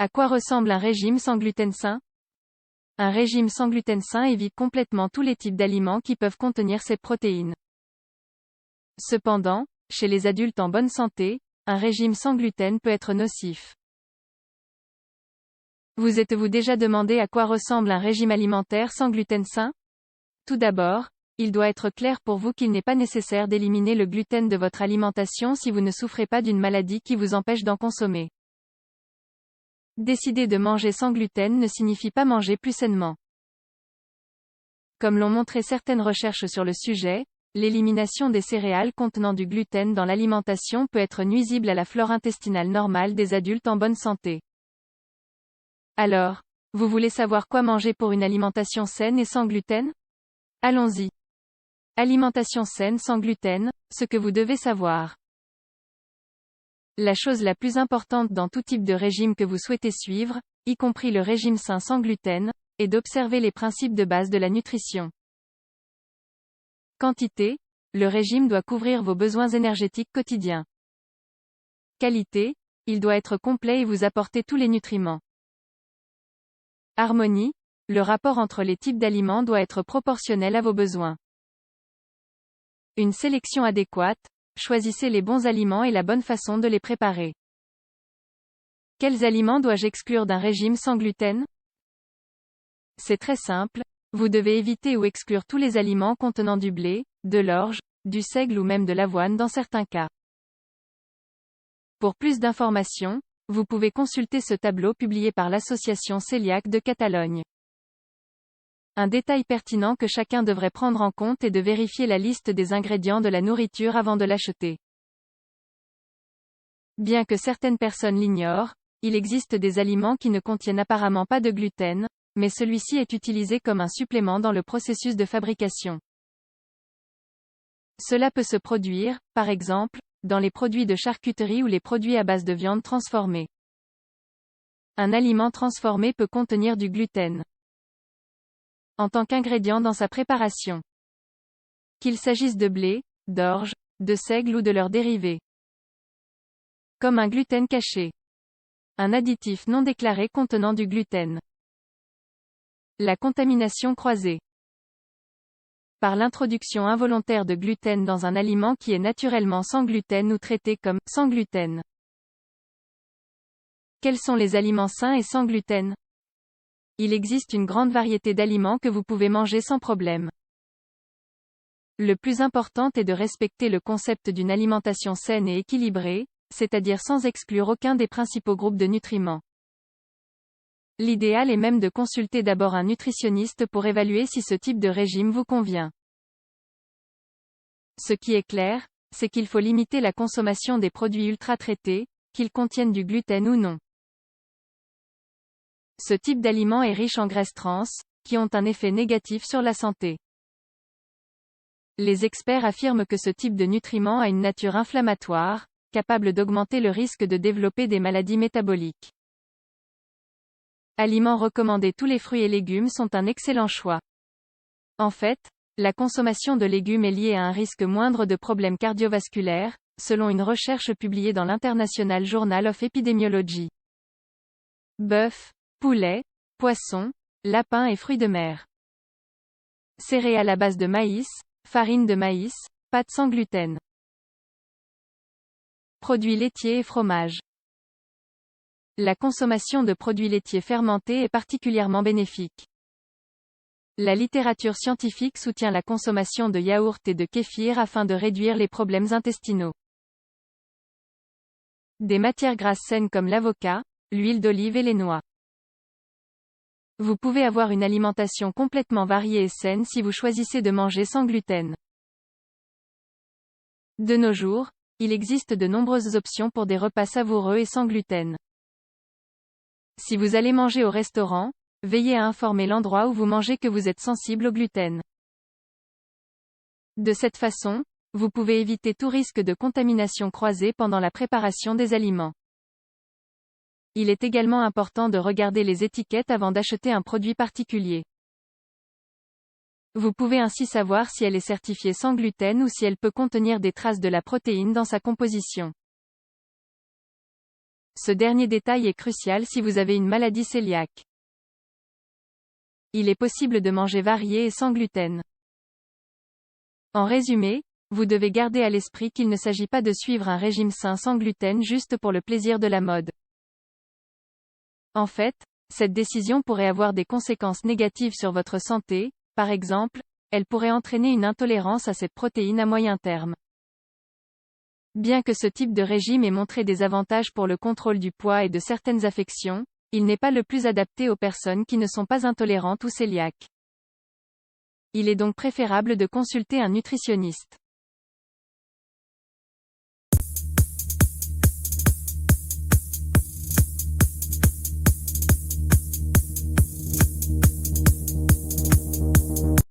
À quoi ressemble un régime sans gluten sain? Un régime sans gluten sain évite complètement tous les types d'aliments qui peuvent contenir ces protéines. Cependant, chez les adultes en bonne santé, un régime sans gluten peut être nocif. Vous êtes-vous déjà demandé à quoi ressemble un régime alimentaire sans gluten sain? Tout d'abord, il doit être clair pour vous qu'il n'est pas nécessaire d'éliminer le gluten de votre alimentation si vous ne souffrez pas d'une maladie qui vous empêche d'en consommer. Décider de manger sans gluten ne signifie pas manger plus sainement. Comme l'ont montré certaines recherches sur le sujet, l'élimination des céréales contenant du gluten dans l'alimentation peut être nuisible à la flore intestinale normale des adultes en bonne santé. Alors, vous voulez savoir quoi manger pour une alimentation saine et sans gluten? Allons-y. Alimentation saine sans gluten, ce que vous devez savoir. La chose la plus importante dans tout type de régime que vous souhaitez suivre, y compris le régime sain sans gluten, est d'observer les principes de base de la nutrition. Quantité, le régime doit couvrir vos besoins énergétiques quotidiens. Qualité, il doit être complet et vous apporter tous les nutriments. Harmonie, le rapport entre les types d'aliments doit être proportionnel à vos besoins. Une sélection adéquate, choisissez les bons aliments et la bonne façon de les préparer. Quels aliments dois-je exclure d'un régime sans gluten? C'est très simple, vous devez éviter ou exclure tous les aliments contenant du blé, de l'orge, du seigle ou même de l'avoine dans certains cas. Pour plus d'informations, vous pouvez consulter ce tableau publié par l'Association Cœliaque de Catalogne. Un détail pertinent que chacun devrait prendre en compte est de vérifier la liste des ingrédients de la nourriture avant de l'acheter. Bien que certaines personnes l'ignorent, il existe des aliments qui ne contiennent apparemment pas de gluten, mais celui-ci est utilisé comme un supplément dans le processus de fabrication. Cela peut se produire, par exemple, dans les produits de charcuterie ou les produits à base de viande transformée. Un aliment transformé peut contenir du gluten en tant qu'ingrédient dans sa préparation. Qu'il s'agisse de blé, d'orge, de seigle ou de leurs dérivés. Comme un gluten caché. Un additif non déclaré contenant du gluten. La contamination croisée. Par l'introduction involontaire de gluten dans un aliment qui est naturellement sans gluten ou traité comme sans gluten. Quels sont les aliments sains et sans gluten? Il existe une grande variété d'aliments que vous pouvez manger sans problème. Le plus important est de respecter le concept d'une alimentation saine et équilibrée, c'est-à-dire sans exclure aucun des principaux groupes de nutriments. L'idéal est même de consulter d'abord un nutritionniste pour évaluer si ce type de régime vous convient. Ce qui est clair, c'est qu'il faut limiter la consommation des produits ultra-traités, qu'ils contiennent du gluten ou non. Ce type d'aliment est riche en graisses trans, qui ont un effet négatif sur la santé. Les experts affirment que ce type de nutriment a une nature inflammatoire, capable d'augmenter le risque de développer des maladies métaboliques. Aliments recommandés. Tous les fruits et légumes sont un excellent choix. En fait, la consommation de légumes est liée à un risque moindre de problèmes cardiovasculaires, selon une recherche publiée dans l'International Journal of Epidemiology. Bœuf, poulet, poisson, lapin et fruits de mer. Céréales à base de maïs, farine de maïs, pâtes sans gluten. Produits laitiers et fromages. La consommation de produits laitiers fermentés est particulièrement bénéfique. La littérature scientifique soutient la consommation de yaourts et de kéfir afin de réduire les problèmes intestinaux. Des matières grasses saines comme l'avocat, l'huile d'olive et les noix. Vous pouvez avoir une alimentation complètement variée et saine si vous choisissez de manger sans gluten. De nos jours, il existe de nombreuses options pour des repas savoureux et sans gluten. Si vous allez manger au restaurant, veillez à informer l'endroit où vous mangez que vous êtes sensible au gluten. De cette façon, vous pouvez éviter tout risque de contamination croisée pendant la préparation des aliments. Il est également important de regarder les étiquettes avant d'acheter un produit particulier. Vous pouvez ainsi savoir si elle est certifiée sans gluten ou si elle peut contenir des traces de la protéine dans sa composition. Ce dernier détail est crucial si vous avez une maladie cœliaque. Il est possible de manger varié et sans gluten. En résumé, vous devez garder à l'esprit qu'il ne s'agit pas de suivre un régime sain sans gluten juste pour le plaisir de la mode. En fait, cette décision pourrait avoir des conséquences négatives sur votre santé, par exemple, elle pourrait entraîner une intolérance à cette protéine à moyen terme. Bien que ce type de régime ait montré des avantages pour le contrôle du poids et de certaines affections, il n'est pas le plus adapté aux personnes qui ne sont pas intolérantes ou cœliaques. Il est donc préférable de consulter un nutritionniste.